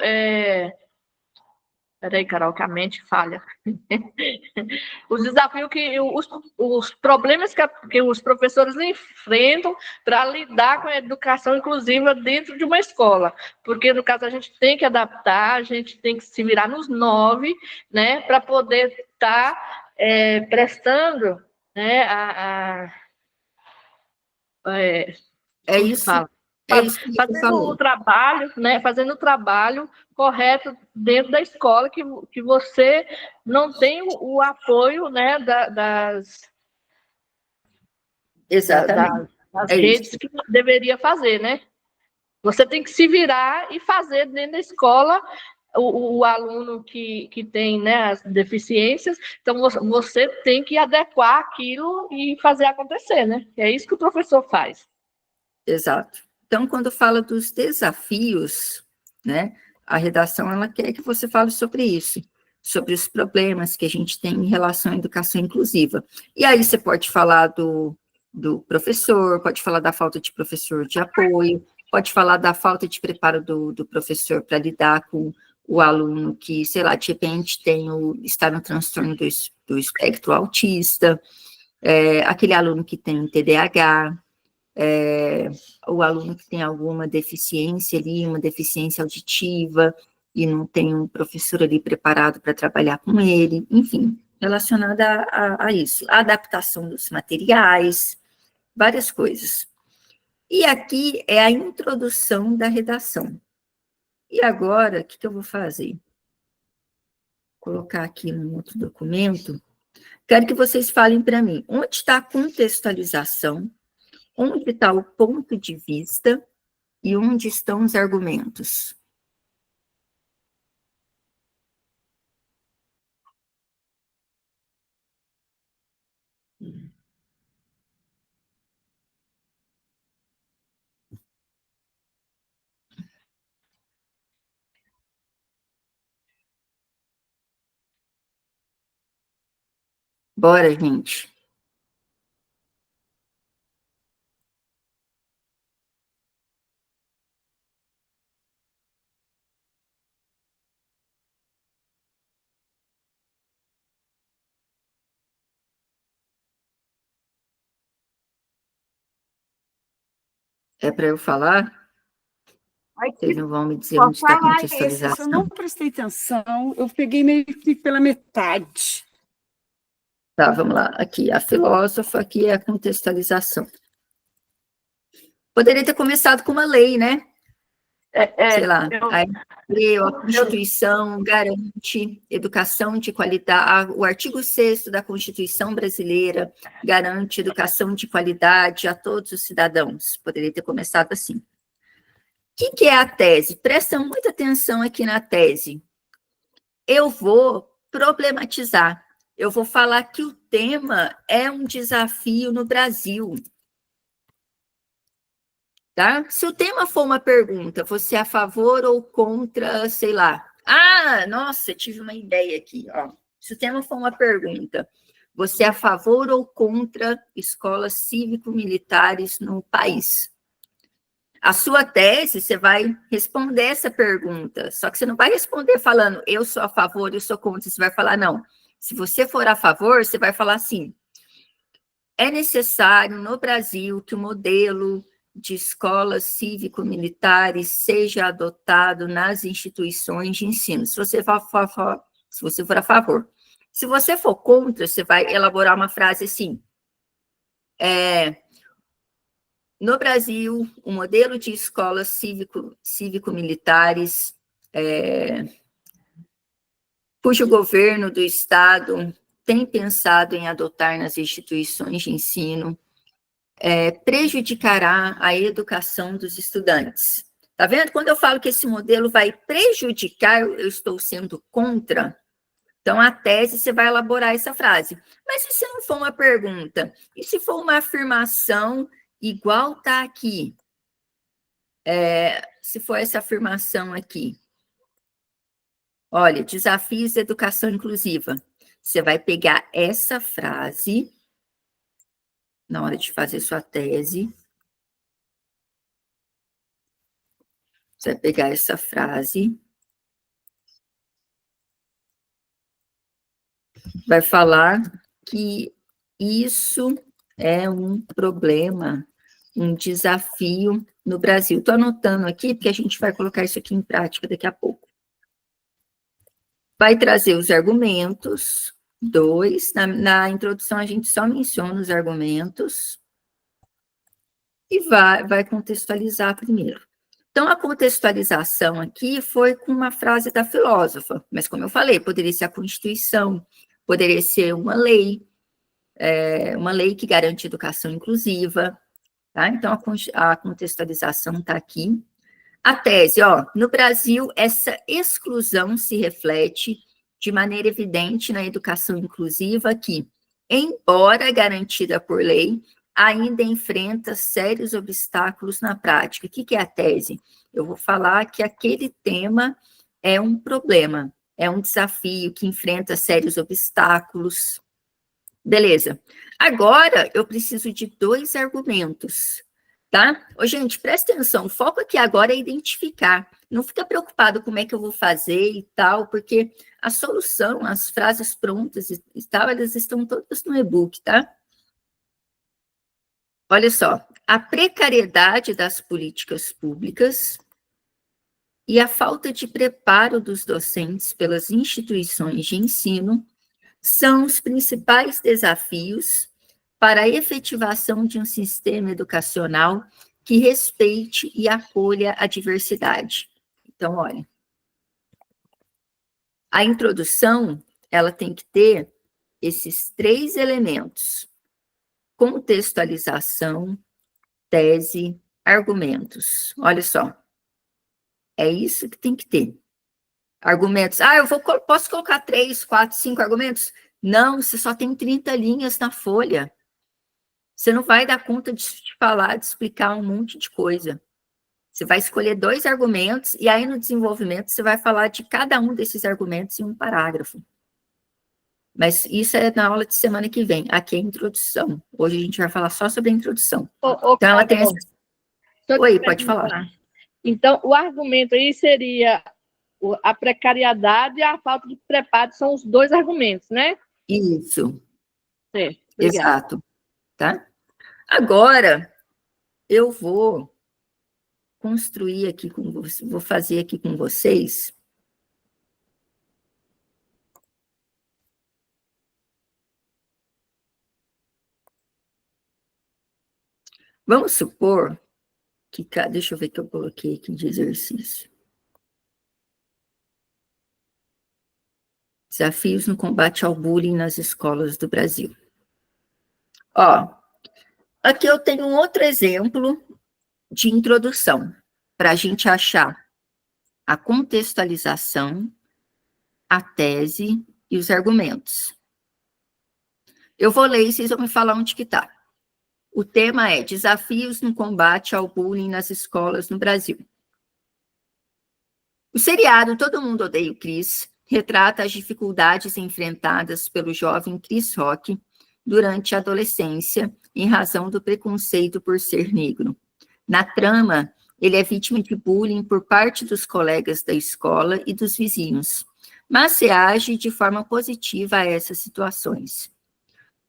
Peraí, Carol, que a mente falha. Os desafios os problemas que os professores enfrentam para lidar com a educação inclusiva dentro de uma escola. Porque, no caso, a gente tem que adaptar, a gente tem que se virar nos 9, né, para poder estar prestando, né, É como se isso, fala? é isso que você Fazendo o falou. trabalho, né? Fazendo o trabalho correto dentro da escola, que você não tem o apoio, né, Exatamente. das É isso. redes que deveria fazer, né? Você tem que se virar e fazer dentro da escola o aluno que tem, né, as deficiências, então você tem que adequar aquilo e fazer acontecer, né? É isso que o professor faz. Exato. Então, quando fala dos desafios, né, a redação, ela quer que você fale sobre isso, sobre os problemas que a gente tem em relação à educação inclusiva. E aí você pode falar do professor, pode falar da falta de professor de apoio, pode falar da falta de preparo do professor para lidar com o aluno que, sei lá, de repente está no transtorno do espectro autista, aquele aluno que tem TDAH, o aluno que tem alguma deficiência ali, uma deficiência auditiva, e não tem um professor ali preparado para trabalhar com ele, enfim, relacionada a isso. A adaptação dos materiais, várias coisas. E aqui é a introdução da redação. E agora, o que eu vou fazer? Colocar aqui num outro documento. Quero que vocês falem para mim, onde está a contextualização, onde está o ponto de vista, e onde estão os argumentos? Bora, gente. É para eu falar? Vocês não vão me dizer onde está a Falar esse, eu não contextualização? prestei atenção, eu peguei meio que pela metade. Tá, vamos lá. Aqui, a filósofa, aqui é a contextualização. Poderia ter começado com uma lei, né? Sei lá, a Constituição garante educação de qualidade, o artigo 6º da Constituição brasileira garante educação de qualidade a todos os cidadãos. Poderia ter começado assim. O que é a tese? Presta muita atenção aqui na tese. Eu vou problematizar. Eu vou falar que o tema é um desafio no Brasil. Tá? Se o tema for uma pergunta, você é a favor ou contra, sei lá. Ah, nossa, tive uma ideia aqui, ó. Se o tema for uma pergunta, você é a favor ou contra escolas cívico-militares no país? A sua tese, você vai responder essa pergunta, só que você não vai responder falando, eu sou a favor, eu sou contra, você vai falar, não. Se você for a favor, você vai falar assim, é necessário no Brasil que o modelo de escolas cívico-militares seja adotado nas instituições de ensino, se você for a favor. Se você for contra, você vai elaborar uma frase assim, no Brasil, o modelo de escolas cívico-militares cujo governo do Estado tem pensado em adotar nas instituições de ensino, prejudicará a educação dos estudantes. Tá vendo? Quando eu falo que esse modelo vai prejudicar, eu estou sendo contra. Então, a tese, você vai elaborar essa frase. Mas e se não for uma pergunta? E se for uma afirmação igual está aqui? Se for essa afirmação aqui. Olha, desafios da educação inclusiva. Você vai pegar essa frase na hora de fazer sua tese. Você vai pegar essa frase. Vai falar que isso é um problema, um desafio no Brasil. Estou anotando aqui, porque a gente vai colocar isso aqui em prática daqui a pouco. Vai trazer os argumentos. 2, na introdução a gente só menciona os argumentos. E vai contextualizar primeiro. Então, a contextualização aqui foi com uma frase da filósofa, mas como eu falei, poderia ser a Constituição, poderia ser uma lei que garante educação inclusiva, tá? Então, a contextualização está aqui. A tese, no Brasil, essa exclusão se reflete de maneira evidente na educação inclusiva que, embora garantida por lei, ainda enfrenta sérios obstáculos na prática. O que é a tese? Eu vou falar que aquele tema é um problema, é um desafio que enfrenta sérios obstáculos. Beleza. Agora, eu preciso de 2 argumentos, tá? Gente, presta atenção, o foco aqui agora é identificar. Não fica preocupado como é que eu vou fazer e tal, porque a solução, as frases prontas e tal, elas estão todas no e-book, tá? Olha só, a precariedade das políticas públicas e a falta de preparo dos docentes pelas instituições de ensino são os principais desafios para a efetivação de um sistema educacional que respeite e acolha a diversidade. Então, olha, a introdução, ela tem que ter esses 3 elementos: contextualização, tese, argumentos. Olha só, é isso que tem que ter. Argumentos. Posso colocar 3, 4, 5 argumentos? Não, você só tem 30 linhas na folha. Você não vai dar conta de falar, de explicar um monte de coisa. Você vai escolher 2 argumentos e aí no desenvolvimento você vai falar de cada um desses argumentos em um parágrafo. Mas isso é na aula de semana que vem. Aqui é a introdução. Hoje a gente vai falar só sobre a introdução. Então, ela tem... Oi, pode falar. Então, o argumento aí seria a precariedade e a falta de preparo, são os 2 argumentos, né? Isso. Certo. Exato. Tá? Agora, eu vou construir aqui com vocês, vou fazer aqui com vocês vamos supor que, deixa eu ver o que eu coloquei aqui de exercício. Desafios no combate ao bullying nas escolas do Brasil. Aqui eu tenho um outro exemplo de introdução, para a gente achar a contextualização, a tese e os argumentos. Eu vou ler e vocês vão me falar onde que está. O tema é Desafios no combate ao bullying nas escolas no Brasil. O seriado Todo Mundo Odeia o Chris retrata as dificuldades enfrentadas pelo jovem Chris Rock durante a adolescência em razão do preconceito por ser negro. Na trama, ele é vítima de bullying por parte dos colegas da escola e dos vizinhos, mas reage de forma positiva a essas situações.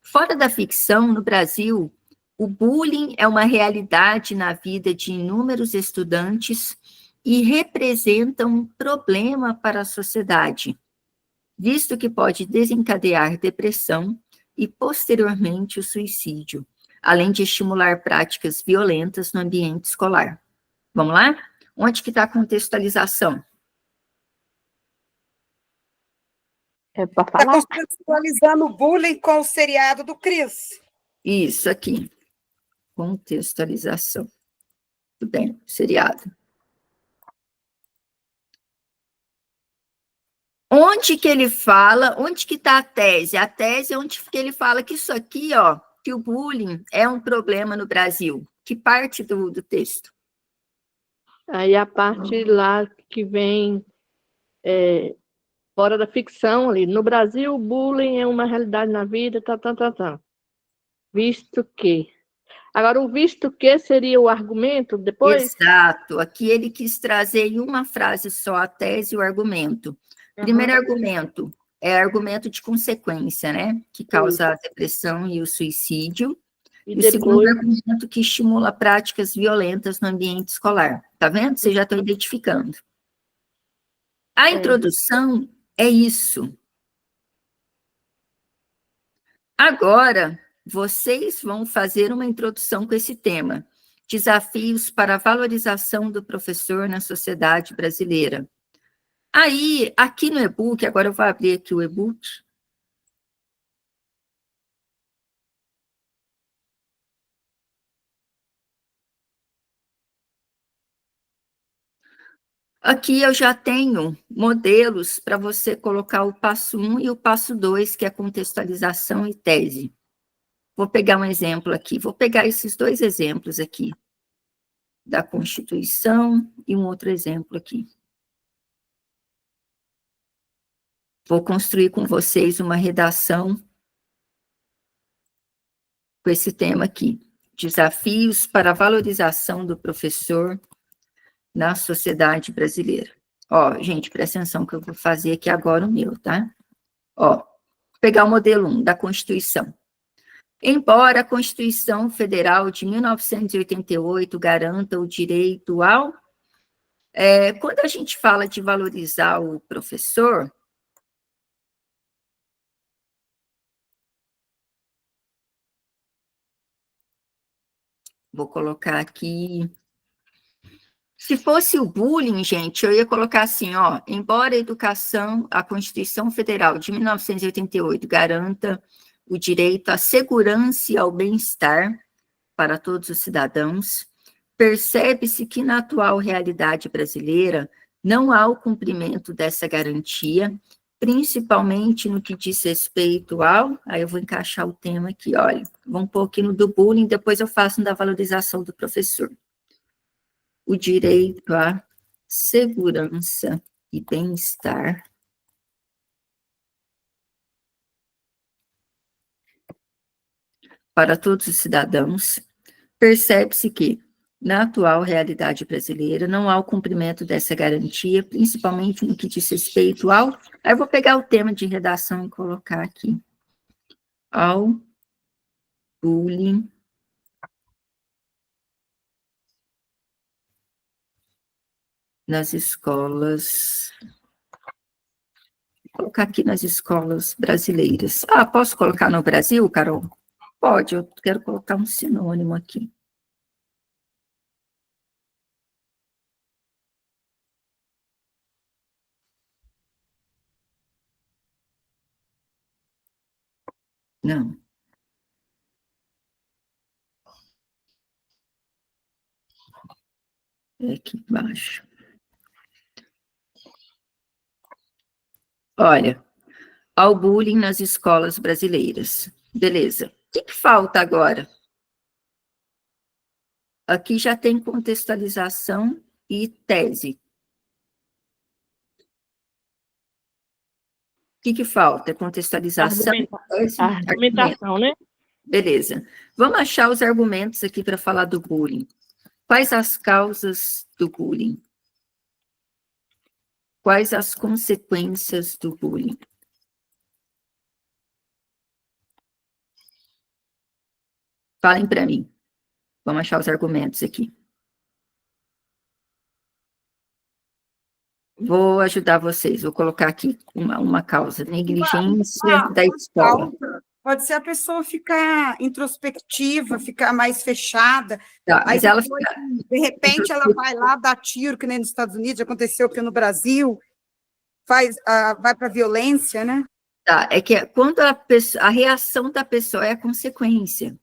Fora da ficção, no Brasil, o bullying é uma realidade na vida de inúmeros estudantes e representa um problema para a sociedade, visto que pode desencadear depressão e, posteriormente, o suicídio, além de estimular práticas violentas no ambiente escolar. Vamos lá? Onde que está a contextualização? É para Está falar? contextualizando o bullying com o seriado do Chris. Isso aqui. Contextualização. Tudo bem, seriado. Onde que ele fala, onde que está a tese? A tese é onde que ele fala que isso aqui, ó, que o bullying é um problema no Brasil. Que parte do texto? Aí a parte lá que vem fora da ficção ali. No Brasil, o bullying é uma realidade na vida, tá. Visto que. Agora, o visto que seria o argumento depois? Exato. Aqui ele quis trazer em uma frase só a tese e o argumento. Primeiro argumento é argumento de consequência, né? Que causa a depressão e o suicídio. E E o segundo depois, argumento que estimula práticas violentas no ambiente escolar. Tá vendo? Vocês já estão identificando. A introdução é isso. Agora, vocês vão fazer uma introdução com esse tema. Desafios para a valorização do professor na sociedade brasileira. Aí, aqui no e-book, agora eu vou abrir aqui o e-book. Aqui eu já tenho modelos para você colocar o passo 1 e o passo 2, que é contextualização e tese. Vou pegar um exemplo aqui, vou pegar esses dois exemplos aqui, da Constituição e um outro exemplo aqui. Vou construir com vocês uma redação com esse tema aqui. Desafios para a valorização do professor na sociedade brasileira. Ó, gente, presta atenção que eu vou fazer aqui agora o meu, tá? Ó, vou pegar o modelo 1 da Constituição. Embora a Constituição Federal de 1988 garanta o direito ao... quando a gente fala de valorizar o professor... Vou colocar aqui... Se fosse o bullying, gente, eu ia colocar assim, ó, embora a Constituição Federal de 1988 garanta o direito à segurança e ao bem-estar para todos os cidadãos, percebe-se que na atual realidade brasileira não há o cumprimento dessa garantia, principalmente no que diz respeito ao... Aí eu vou encaixar o tema aqui, olha, vamos pôr aqui no do bullying, depois eu faço da valorização do professor. O direito à segurança e bem-estar para todos os cidadãos, percebe-se que, na atual realidade brasileira, não há o cumprimento dessa garantia, principalmente no que diz respeito ao... Aí eu vou pegar o tema de redação e colocar aqui. Ao bullying nas escolas... Vou colocar aqui nas escolas brasileiras. Ah, posso colocar no Brasil, Carol? Pode, eu quero colocar um sinônimo aqui. Não. É aqui embaixo. Olha, ao bullying nas escolas brasileiras. Beleza. O que falta agora? Aqui já tem contextualização e tese. O que falta? Contextualização e tese? argumentação, né? Beleza. Vamos achar os argumentos aqui para falar do bullying. Quais as causas do bullying? Quais as consequências do bullying? Falem para mim. Vamos achar os argumentos aqui. Vou ajudar vocês. Vou colocar aqui uma causa. Negligência da escola. Pode ser a pessoa ficar introspectiva, ficar mais fechada. Tá, mas ela depois, de repente, ela vai lá dar tiro, que nem nos Estados Unidos, aconteceu aqui no Brasil, vai para a violência, né? Tá, é que quando a reação da pessoa é a consequência.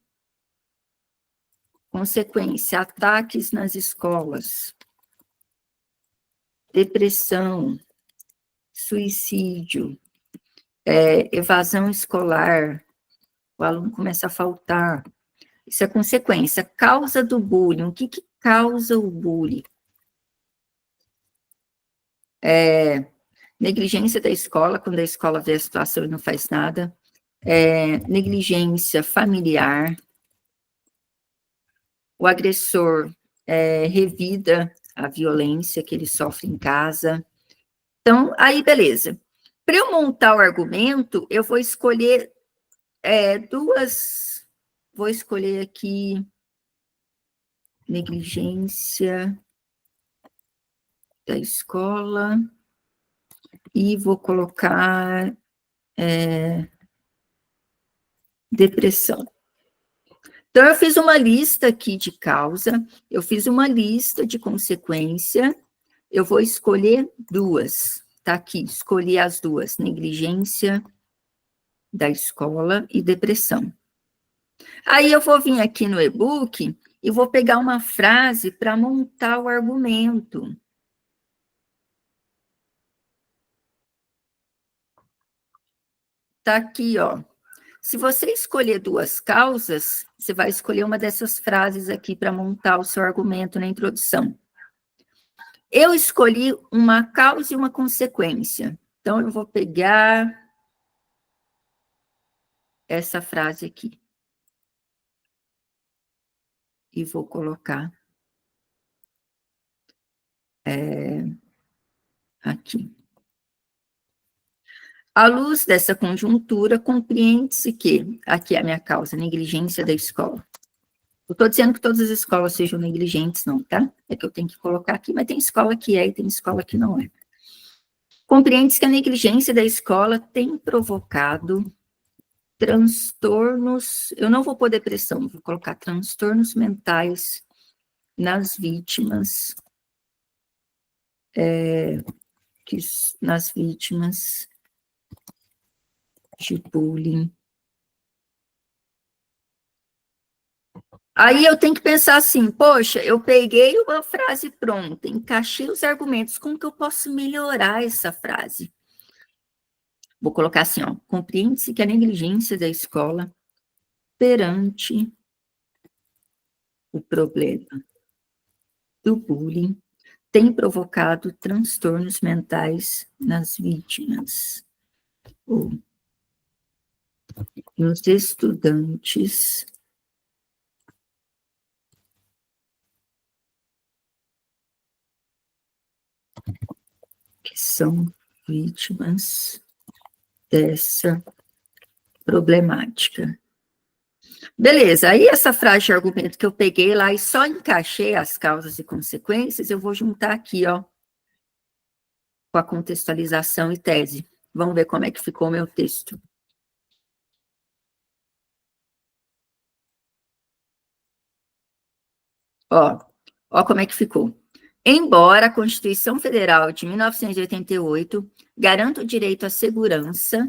Consequência, ataques nas escolas, depressão, suicídio, evasão escolar, o aluno começa a faltar. Isso é consequência. Causa do bullying. O que causa o bullying? Negligência da escola, quando a escola vê a situação e não faz nada. Negligência familiar. O agressor revida a violência que ele sofre em casa. Então, aí, beleza. Para eu montar o argumento, eu vou escolher duas... Vou escolher aqui negligência da escola e vou colocar depressão. Então, eu fiz uma lista aqui de causa, eu fiz uma lista de consequência, eu vou escolher duas, tá aqui, escolhi as duas, negligência da escola e depressão. Aí eu vou vir aqui no e-book e vou pegar uma frase para montar o argumento. Tá aqui, ó. Se você escolher duas causas, você vai escolher uma dessas frases aqui para montar o seu argumento na introdução. Eu escolhi uma causa e uma consequência. Então, eu vou pegar essa frase aqui. E vou colocar aqui. À luz dessa conjuntura, compreende-se que, aqui é a minha causa, negligência da escola. Eu estou dizendo que todas as escolas sejam negligentes, não, tá? É que eu tenho que colocar aqui, mas tem escola que é e tem escola que não é. Compreende-se que a negligência da escola tem provocado transtornos, eu não vou pôr depressão, vou colocar transtornos mentais nas vítimas, nas vítimas de bullying. Aí eu tenho que pensar assim, poxa, eu peguei uma frase pronta, encaixei os argumentos, como que eu posso melhorar essa frase? Vou colocar assim, ó, compreende-se que a negligência da escola perante o problema do bullying tem provocado transtornos mentais nas vítimas ou nos estudantes que são vítimas dessa problemática. Beleza, aí essa frase de argumento que eu peguei lá e só encaixei as causas e consequências, eu vou juntar aqui, ó, com a contextualização e tese. Vamos ver como é que ficou o meu texto. Ó como é que ficou. Embora a Constituição Federal de 1988 garanta o direito à segurança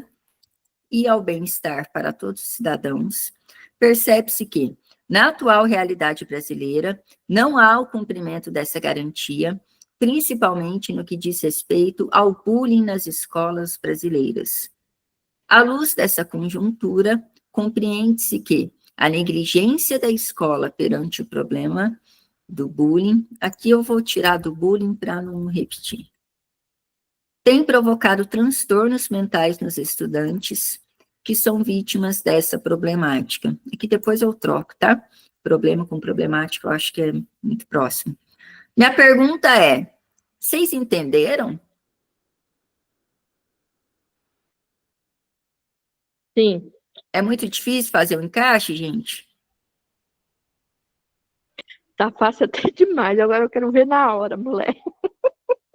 e ao bem-estar para todos os cidadãos, percebe-se que, na atual realidade brasileira, não há o cumprimento dessa garantia, principalmente no que diz respeito ao bullying nas escolas brasileiras. À luz dessa conjuntura, compreende-se que a negligência da escola perante o problema do bullying, aqui eu vou tirar do bullying para não repetir, tem provocado transtornos mentais nos estudantes que são vítimas dessa problemática. E que depois eu troco, tá? Problema com problemática, eu acho que é muito próximo. Minha pergunta é, vocês entenderam? Sim. É muito difícil fazer o encaixe, gente? Tá fácil até demais, agora eu quero ver na hora, moleque.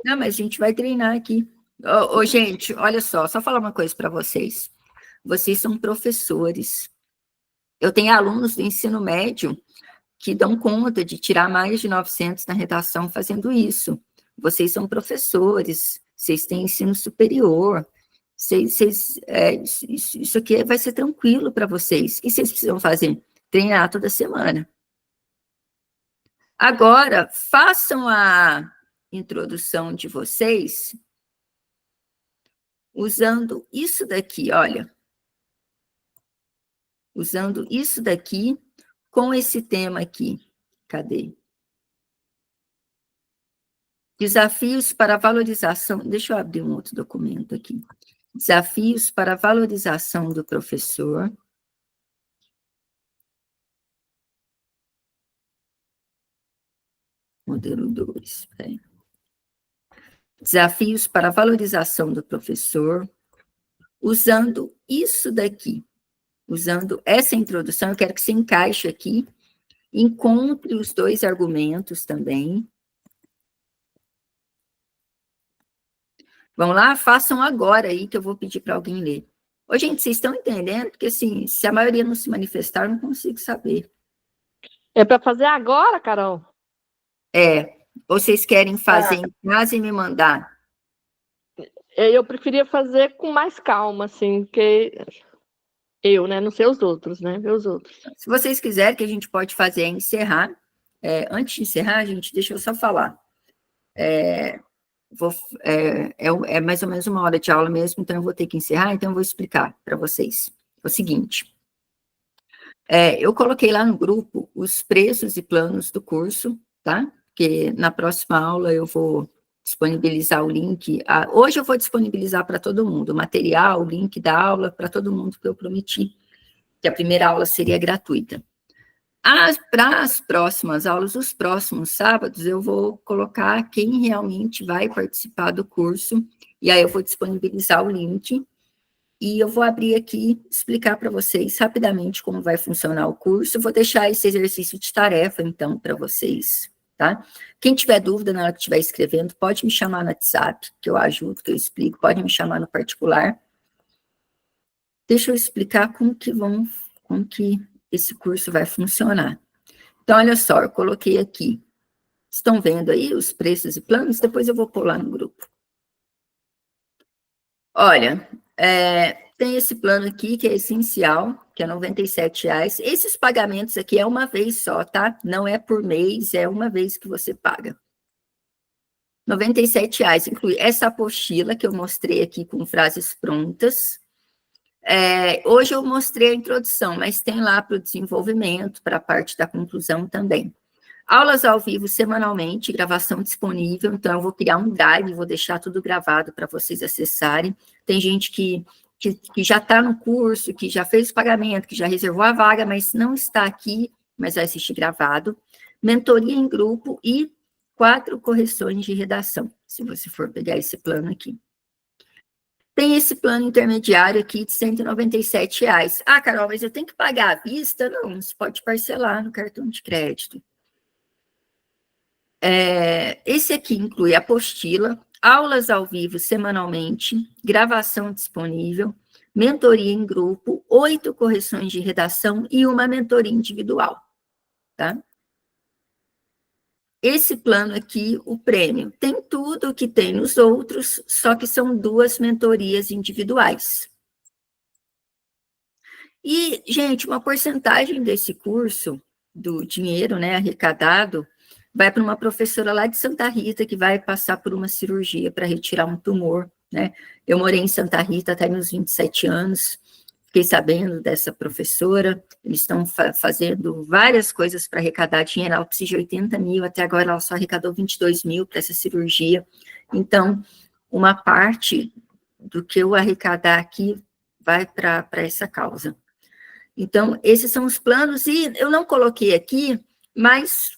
Não, mas a gente vai treinar aqui. Gente, olha só falar uma coisa para vocês. Vocês são professores. Eu tenho alunos do ensino médio que dão conta de tirar mais de 900 na redação fazendo isso. Vocês são professores, vocês têm ensino superior, Isso aqui vai ser tranquilo para vocês. O que vocês precisam fazer? Treinar toda semana. Agora, façam a introdução de vocês usando isso daqui, olha. Usando isso daqui com esse tema aqui. Cadê? Desafios para valorização. Deixa eu abrir um outro documento aqui. Desafios para valorização do professor. Modelo 2. Desafios para valorização do professor. Usando isso daqui. Usando essa introdução, eu quero que você encaixe aqui. Encontre os dois argumentos também. Vamos lá? Façam agora aí, que eu vou pedir para alguém ler. Ô, gente, vocês estão entendendo? Porque, assim, se a maioria não se manifestar, eu não consigo saber. É para fazer agora, Carol? Ou vocês querem fazer em casa e me mandar? Eu preferia fazer com mais calma, assim, que eu, né? Não sei os outros, né? Ver os outros. Se vocês quiserem, o que a gente pode fazer é encerrar. Antes de encerrar, gente, deixa eu só falar. É mais ou menos 1 hora de aula mesmo, então eu vou ter que encerrar, então eu vou explicar para vocês. É o seguinte, eu coloquei lá no grupo os preços e planos do curso, tá? Porque na próxima aula eu vou disponibilizar o link. Hoje eu vou disponibilizar para todo mundo o material, o link da aula para todo mundo, que eu prometi que a primeira aula seria gratuita. Para as próximas aulas, os próximos sábados, eu vou colocar quem realmente vai participar do curso, e aí eu vou disponibilizar o link, e eu vou abrir aqui, explicar para vocês rapidamente como vai funcionar o curso. Eu vou deixar esse exercício de tarefa, então, para vocês, tá? Quem tiver dúvida na hora que estiver escrevendo, pode me chamar no WhatsApp, que eu ajudo, que eu explico, pode me chamar no particular. Deixa eu explicar como que esse curso vai funcionar. Então, olha só, eu coloquei aqui. Estão vendo aí os preços e planos? Depois eu vou pôr lá no grupo. Olha, tem esse plano aqui, que é essencial, que é R$ 97,00. Esses pagamentos aqui é uma vez só, tá? Não é por mês, é uma vez que você paga. R$ 97,00 inclui essa apostila que eu mostrei aqui com frases prontas. Hoje eu mostrei a introdução, mas tem lá para o desenvolvimento, para a parte da conclusão também. Aulas ao vivo semanalmente, gravação disponível, então eu vou criar um drive, vou deixar tudo gravado para vocês acessarem. Tem gente que já está no curso, que já fez o pagamento, que já reservou a vaga, mas não está aqui, mas vai assistir gravado. Mentoria em grupo e 4 correções de redação, se você for pegar esse plano aqui. Tem esse plano intermediário aqui de R$ 197,00. Ah, Carol, mas eu tenho que pagar à vista? Não, você pode parcelar no cartão de crédito. Esse aqui inclui apostila, aulas ao vivo semanalmente, gravação disponível, mentoria em grupo, 8 correções de redação e uma mentoria individual, tá? Esse plano aqui, o prêmio, tem tudo o que tem nos outros, só que são 2 mentorias individuais. E, gente, uma porcentagem desse curso, do dinheiro, né, arrecadado, vai para uma professora lá de Santa Rita, que vai passar por uma cirurgia para retirar um tumor, né? Eu morei em Santa Rita até meus 27 anos, fiquei sabendo dessa professora, eles estão fazendo várias coisas para arrecadar dinheiro, ela precisa de 80 mil, até agora ela só arrecadou 22 mil para essa cirurgia. Então, uma parte do que eu arrecadar aqui vai para essa causa. Então, esses são os planos, e eu não coloquei aqui, mas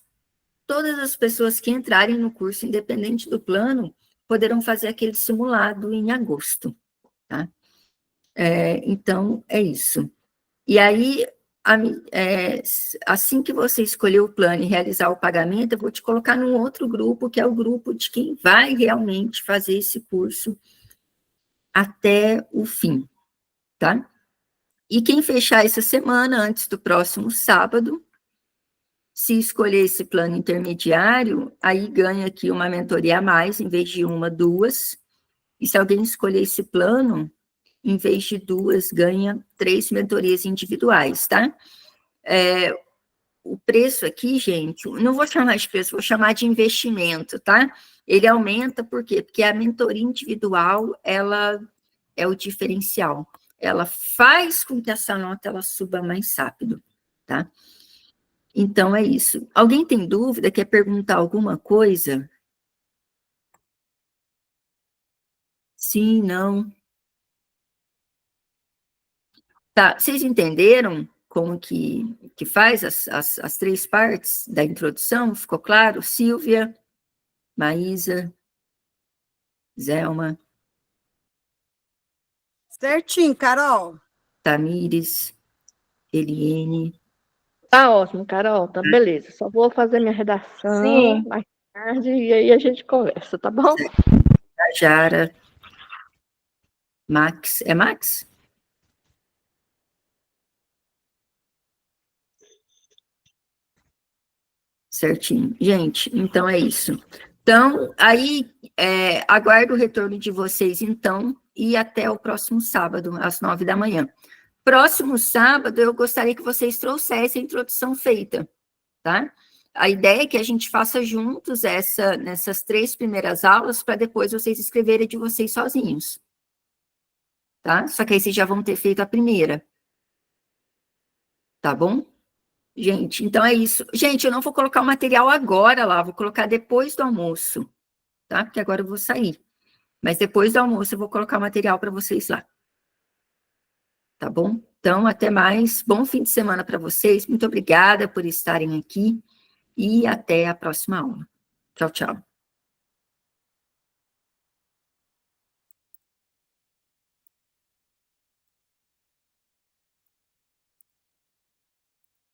todas as pessoas que entrarem no curso, independente do plano, poderão fazer aquele simulado em agosto, tá? Então, é isso. E aí, assim que você escolher o plano e realizar o pagamento, eu vou te colocar num outro grupo, que é o grupo de quem vai realmente fazer esse curso até o fim, tá? E quem fechar essa semana, antes do próximo sábado, se escolher esse plano intermediário, aí ganha aqui uma mentoria a mais, em vez de 1, 2. E se alguém escolher esse plano, em vez de 2, ganha 3 mentorias individuais, tá? O preço aqui, gente, não vou chamar de preço, vou chamar de investimento, tá? Ele aumenta por quê? Porque a mentoria individual, ela é o diferencial. Ela faz com que essa nota ela suba mais rápido, tá? Então, é isso. Alguém tem dúvida? Quer perguntar alguma coisa? Sim, não? Tá, vocês entenderam como que faz as 3 partes da introdução? Ficou claro? Silvia, Maísa, Zelma, Certinho, Carol. Tamires, Eliene. Tá ótimo, Carol, tá beleza. Só vou fazer minha redação Sim. mais tarde e aí a gente conversa, tá bom? Jara, Max, é Max? Certinho. Gente, então é isso. Então, aí, aguardo o retorno de vocês, então, e até o próximo sábado, às 9 da manhã. Próximo sábado, eu gostaria que vocês trouxessem a introdução feita, tá? A ideia é que a gente faça juntos nessas 3 primeiras aulas, para depois vocês escreverem de vocês sozinhos, tá? Só que aí vocês já vão ter feito a primeira, tá bom? Gente, então é isso. Gente, eu não vou colocar o material agora lá, vou colocar depois do almoço, tá? Porque agora eu vou sair. Mas depois do almoço eu vou colocar o material para vocês lá. Tá bom? Então, até mais. Bom fim de semana para vocês. Muito obrigada por estarem aqui e até a próxima aula. Tchau, tchau.